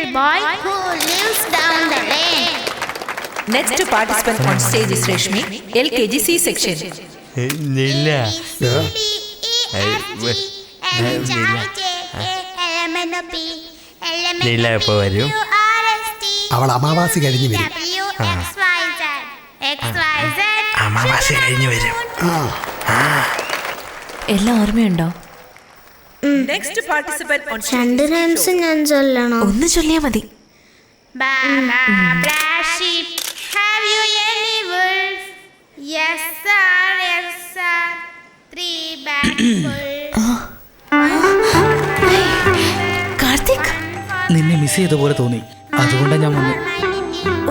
little boy who lives down the lane. Next participant on stage is Reshmi, LKG C section. Nilla. Nilla എപ്പോ വരും? അവൾ അമാവാസി കഴിഞ്ഞ് വരും. അമാവാസി കഴിഞ്ഞ് വരും. എല്ലാം ഓർമ്മയുണ്ടോ? Next participant on stage രണ്ട് റൈംസ് ഞാൻ ചൊല്ലണോ? ഒന്ന് ചൊല്ലിയാ മതി. Baba, black sheep, have you any wolf? Yes sir, yes sir. 3 bags full. Karthik, നിന്നെ മിസ് ചെയ്ത പോലെ തോന്നി, അതുകൊണ്ടാണ് ഞാൻ വന്നത്.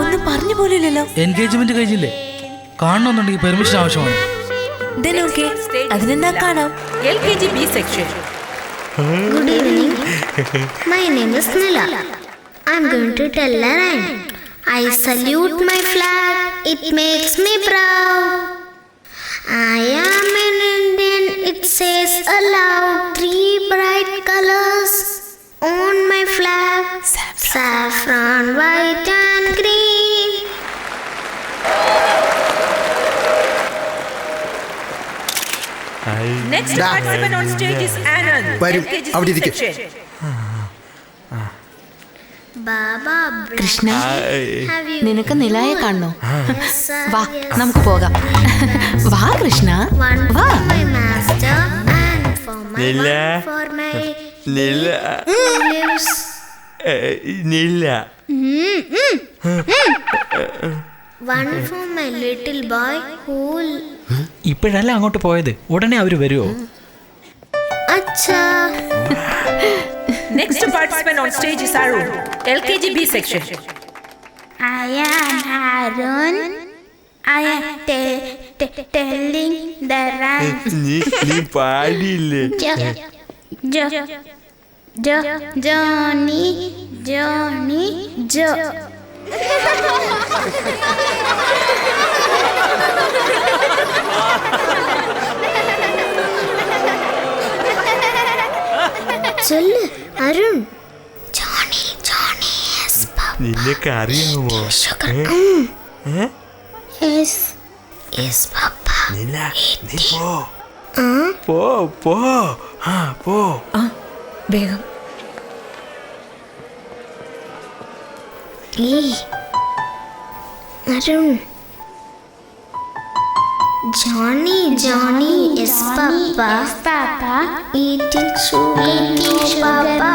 ഒന്നും പറഞ്ഞു പോലില്ലല്ലോ. എൻഗേജ്മെന്റ് കഴിഞ്ഞില്ലേ? കാണണമെന്നുണ്ടെങ്കിൽ പെർമിഷൻ ആവശ്യമാണ്. Then okay, അതിനെന്താ കാണാം. LKG B section. Good evening. My name is Nila. I'm going to tell a rhyme. I salute my flag. It makes me proud. I am an Indian. It says aloud. 3 bright colors on my flag. Saffron, white and green. Next participant on stage is Anand, വരും, LKG C അവിടെ ഇരിക്കും. section. Baba, Krishna, have you നിനക്ക് നിലായെ കാണണോ? Yes, sir, വാ, yes. നമുക്ക് പോകാം. വാ Krishna, One വാ. for my master and for my Nila. one for my Nilla. lives. Nilla. One for my little boy who ഇപ്പോഴല്ല അങ്ങോട്ട് പോയത്, ഉടനെ അവര് വരുമോ? Acha. Next participant on stage is Arun, LKG B section. I am Arun. I am telling the rhyme. നീ പാടിയില്ലേ? Johnny, Johnny, Jo. ചൊല്ല് Arun. Johnny Johnny yes പാപ്പ. നിനക്ക് അറിയാമോ? യെസ് യെസ് പാപ്പ. നില്ല, നീ പോ പോ പോ. വേഗം. ഏയ് Arun. Johnny, Johnny is Papa. Papa. Eating sugar, no Papa.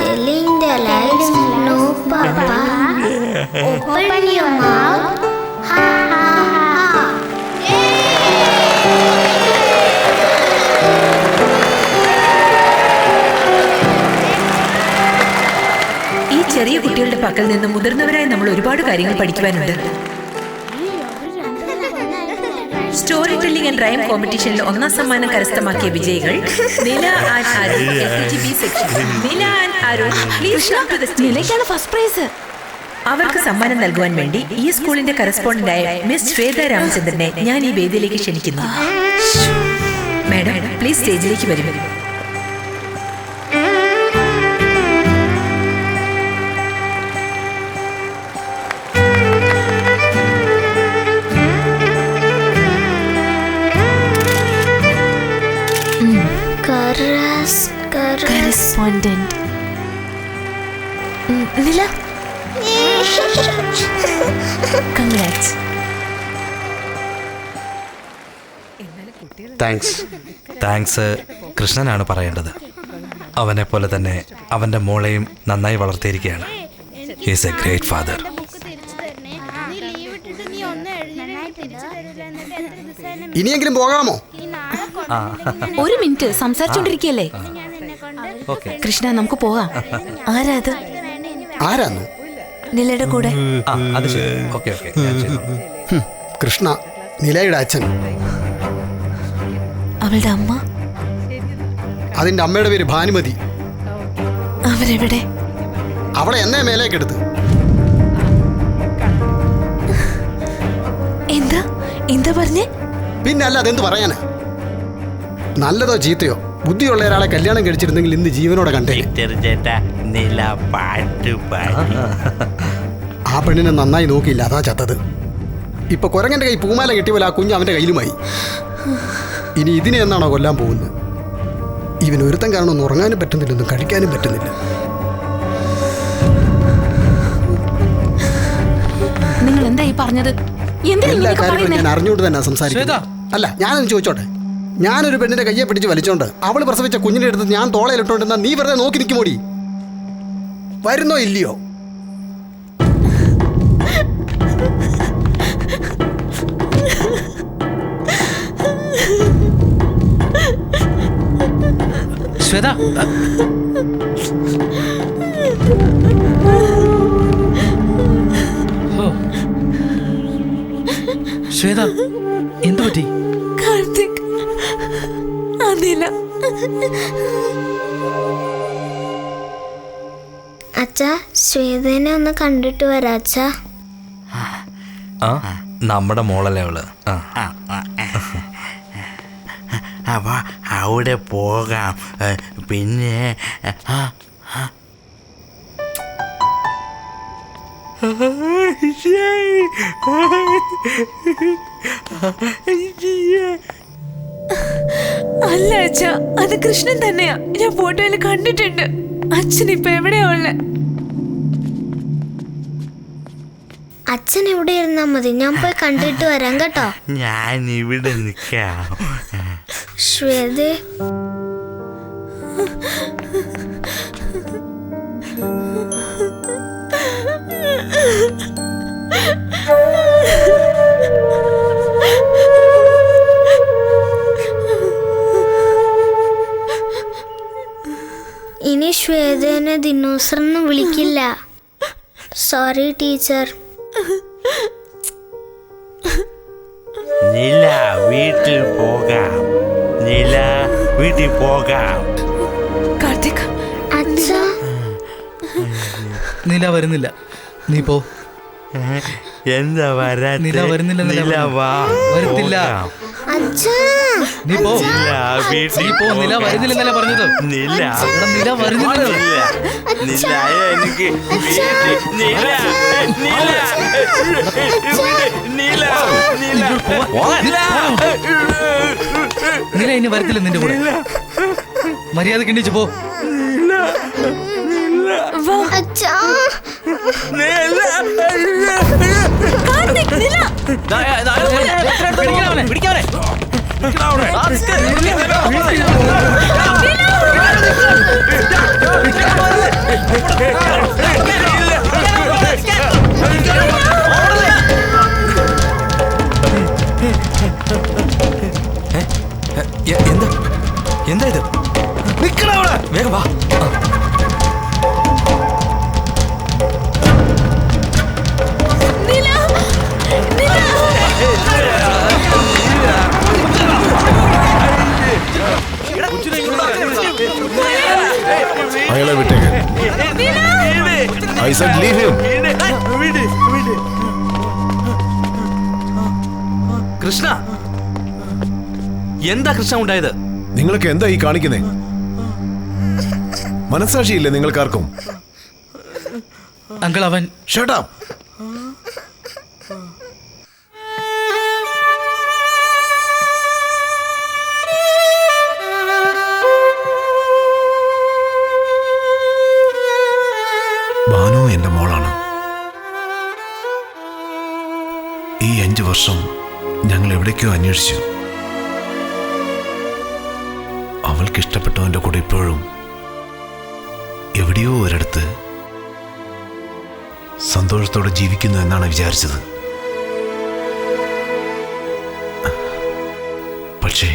Telling the lies, no Papa. Open your mouth. Ha ha ha. ഈ ചെറിയ കുട്ടികളുടെ പക്കൽ നിന്ന് മുതിർന്നവരായ നമ്മൾ ഒരുപാട് കാര്യങ്ങൾ പഠിക്കുവാനുണ്ട്. സ്റ്റോറി ടെല്ലിംഗ് ആൻഡ് റൈം കോമ്പറ്റീഷനിൽ 1ാം സമ്മാനം കരസ്ഥമാക്കിയ വിജയികൾ Nila and Arun, LKG B section. Nila and Arun, please come to the stage. നിലയ്ക്കാണ് ഫസ്റ്റ് പ്രൈസ്. അവർക്ക് സമ്മാനം നൽകുവാൻ വേണ്ടി ഈ സ്കൂളിന്റെ കറസ്പോണ്ടന്റായ മിസ് ശ്വേത രാമചന്ദ്രനെ ഞാൻ ഈ വേദിയിലേക്ക് ക്ഷണിക്കുന്നു. മാഡം, പ്ലീസ് സ്റ്റേജിലേക്ക് വരും. കറസ്പോണ്ടന്റ് നില. കൺഗ്രാറ്റ്സ്. താങ്ക്സ് കൃഷ്ണനാണ് പറയേണ്ടത്. അവനെ പോലെ തന്നെ അവൻ്റെ മോളെയും നന്നായി വളർത്തിയിരിക്കുകയാണ്. Is a great father. ഇനിയെങ്കിലും പോകാമോ? ഒരു മിനിറ്റ്, സംസാരിച്ചോണ്ടിരിക്കല്ലേ. കൃഷ്ണ, നമുക്ക് പോകാം. ആരാ അത്? ആരാന്നു? നിലയുടെ കൂടെ. അത് ശരി. ഓക്കെ ഓക്കെ, ഞാൻ ചെയ്തു. കൃഷ്ണ, നിലയുടെ അച്ഛൻ. അവളുടെ അമ്മ? അതിന്റെ അമ്മയുടെ പേര് ഭാനുമതി. അവരെവിടെ? അവളെ എന്നേ മേലേക്കെടുത്ത്. എന്താ എന്താ പറഞ്ഞേ? പിന്നെ അല്ല, അതെന്ത് പറയാനാ? നല്ലതോ ചീത്തയോ ബുദ്ധിയുള്ള ഒരാളെ കല്യാണം കഴിച്ചിരുന്നെങ്കിൽ ഇന്ന് ജീവനോടെ കണ്ടേ. ചേട്ടാ നില പാട്ട് പാടി. ആ പെണ്ണിനെ നന്നായി നോക്കിയില്ല, അതാ ചത്തത്. ഇപ്പൊ കുരങ്ങന്റെ കൈ പൂമാല കെട്ടിയപോലെ ആ കുഞ്ഞ് അവന്റെ കയ്യിലുമായി. ഇനി ഇതിനെ എന്നാണോ കൊല്ലാൻ പോകുന്നത്? ഇവൻ ഒരുത്തൻ കാരണം ഒന്നും ഉറങ്ങാനും പറ്റുന്നില്ല, ഒന്നും കഴിക്കാനും പറ്റുന്നില്ല. നിങ്ങൾ എന്താ ഈ പറഞ്ഞത്? എല്ലാ കാര്യങ്ങളും ഞാൻ അറിഞ്ഞുകൊണ്ട് തന്നെ സംസാരിക്കുന്നത്. അല്ല, ഞാനൊന്ന് ചോദിച്ചോട്ടെ. ഞാനൊരു പെണ്ണിന്റെ കയ്യെ പിടിച്ച് വലിച്ചോണ്ട് അവള് പ്രസവിച്ച കുഞ്ഞിനെ എടുത്ത് ഞാൻ തോളയിലിട്ടോണ്ടെന്നാ നീ വെറുതെ നോക്കി നിൽക്കുമോടി? വരുന്നോ ഇല്ലയോ? ശ്വേത, ശ്വേത, എന്തു പറ്റി? കാർത്തിക്, അതില്ല. അച്ഛാ, ശ്വേതനെ ഒന്ന് കണ്ടിട്ട് വരാ അച്ഛാ. ആ നമ്മുടെ മോളല്ലേ അവള്. അപ്പൊ അവിടെ പോകാം. പിന്നെ അല്ല അച്ഛാ, അത് കൃഷ്ണൻ തന്നെയാ. ഞാൻ ഫോട്ടോയിൽ കണ്ടിട്ടുണ്ട്. അച്ഛൻ ഇപ്പൊ എവിടെയാ ഉള്ളെ? അച്ഛൻ ഇവിടെ ഇരുന്നാ മതി, ഞാൻ പോയി കണ്ടിട്ട് വരാം കേട്ടോ. ഞാൻ ഇവിടെ നിൽക്കാം. ശ്വേതേ, ഇനി ശ്വേതനെ ദിനോസറെന്ന് വിളിക്കില്ല. Sorry teacher. നില വീട്ടിൽ പോകാം. നില വീട്ടിൽ പോകാം. കാർത്തിക്, അച്ഛാ, നില വരുന്നില്ല, നീ പോ. എന്താ വരാത്ത? നില വരുന്നില്ലെന്നല്ലേ നില വാ. വരത്തില്ല. അച്ഛാ, നീ പോ. നില വീട്ടിൽ നീ പോ. നില വരുന്നില്ലെന്നല്ലേ പറഞ്ഞത്. നില എടാ, നില വരുന്നില്ല. നില എനിക്ക് നില നില നില നില നില ഇനി വരത്തില്ല നിന്റെ കൂടെ. മര്യാദക്ക് എണീച്ച് പോ. അച്ഛാ, കാർത്തിക്, നില. എന്താ എന്താ ഇത്? വേഗം വാ. അയാളെ വിട്ടേക്ക്. I said leave him. Krishna, എന്താ കൃഷ്ണ ഉണ്ടായത്? നിങ്ങൾക്ക് എന്താ ഈ കാണിക്കുന്നേ? മനസാക്ഷിയില്ലേ നിങ്ങൾക്കാർക്കും? അങ്കിൾ, അവൻ Shut up. ഭാനു എന്റെ മോളാണ്. ഈ 5 വർഷം ഞങ്ങൾ എവിടേക്കോ അന്വേഷിച്ചു. അവൾക്ക് ഇഷ്ടപ്പെട്ടവന്റെ കൂടെ ഇപ്പോഴും എവിടെയോ ഒരിടത്ത് സന്തോഷത്തോടെ ജീവിക്കുന്നു എന്നാണ് വിചാരിച്ചത്. പക്ഷേ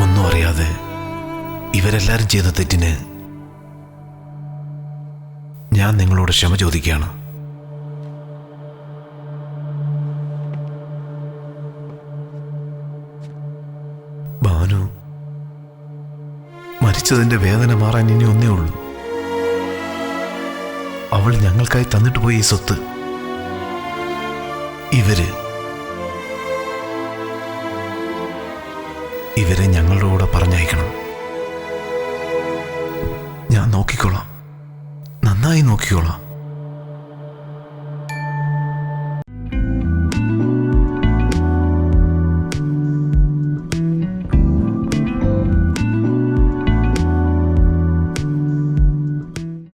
ഒന്നും അറിയാതെ ഇവരെല്ലാരും ചെയ്ത തെറ്റിന് ഞാൻ നിങ്ങളോട് ക്ഷമ ചോദിക്കുകയാണ്. ഭാനു മരിച്ച ദ്രോഹിച്ചതിന്റെ വേദന മാറാൻ ഇനി ഒന്നേ ഉള്ളൂ. അവൾ ഞങ്ങൾക്കായി തന്നിട്ട് പോയി ഈ സ്വത്ത് ഇവരെ ഞങ്ങളുടെ കൂടെ പറഞ്ഞയക്കണം. ഞാൻ നോക്കിക്കോളാം, നന്നായി നോക്കിക്കോളാം.